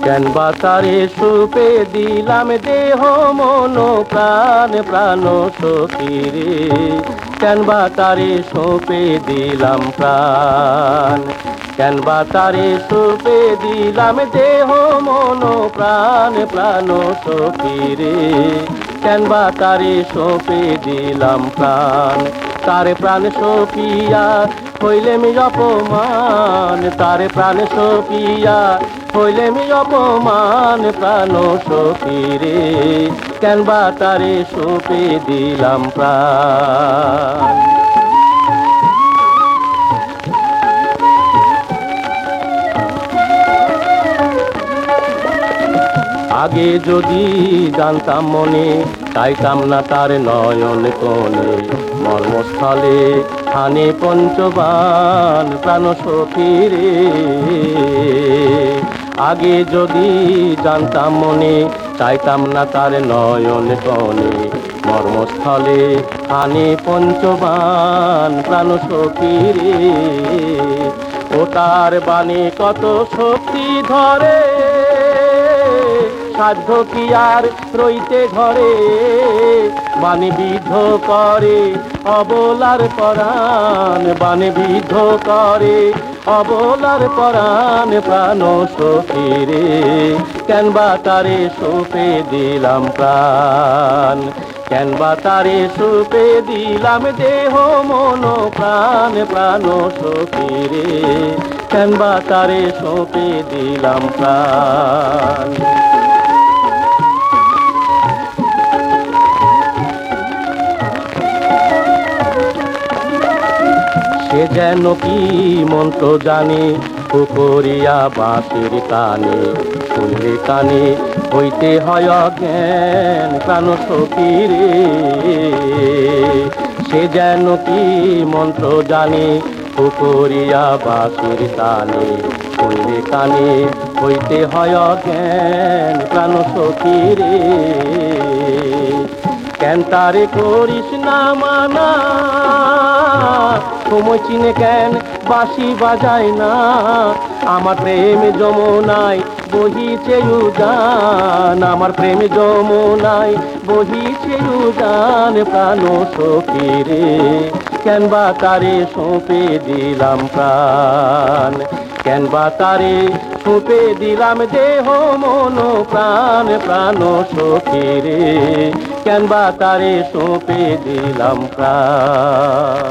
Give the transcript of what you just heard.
কেন বা তারে সুপে দিলাম দেহ মন প্রাণ প্রাণ সখী রে, কেন বা তারে সুপে দিলাম প্রাণ, কেন বা তারে সুপে দিলাম দেহ মন প্রাণ প্রাণ সখী রে, কেন বা তারে সুপে দিলাম প্রাণ। তারে প্রাণ সপিয়া হইলেমি অপমান, তারে প্রাণ সপিয়া হইলেমি অপমান প্রাণ সখী রে, কেন বা তারে সুপে দিলাম প্রাণ। আগে যদি জানতাম মনে, চাইতাম না তার নয়ন কোণে, মর্মস্থলে হানে পঞ্চবান প্রাণ সখী রে। আগে যদি জানতাম মনে, চাইতাম না তার নয়ন কোণে, মর্মস্থলে হানে পঞ্চবান প্রাণ সখী রে। ও তার বাণী কত শক্তি ধরে, সাধ্য কি আর রইতে ঘরে, বাণী বিদ্ধ করে অবলার পরাণ, বাণী বিদ্ধ করে অবলার পরাণ প্রাণ সখী রে, কেন বা তারে সুপে দিলাম প্রাণ, কেন বা তারে সুপে দিলাম দেহ মন প্রাণ প্রাণ সখী রে, কেন বা তারে সুপে দিলাম প্রাণ। সে যেন কি মন্ত্র জানে, পুকুরিয়া বাঁশির কানে, শুনলে কানে হইতে হয় অজ্ঞান প্রাণ সখী রে। সে যেন কি মন্ত্র জানে, পুকুরিয়া বাঁশির কানে, শুনলে কানে হইতে হয় অজ্ঞান প্রাণ সখী রে। কেন তারে করিস না মানা, সময় চিনে কেন বাঁশি বাজায় না, আমার প্রেম যমুনায় বহিছে উজান, আমার প্রেম যমুনায় বহিছে উজান প্রাণ সখী রে, কেন বা তারে সুপে দিলাম প্রাণ, কেন বা তারে সুপে দিলাম দেহ মন প্রাণ প্রাণ সখী রে, কেন বা তারে সুপে দিলাম প্রাণ।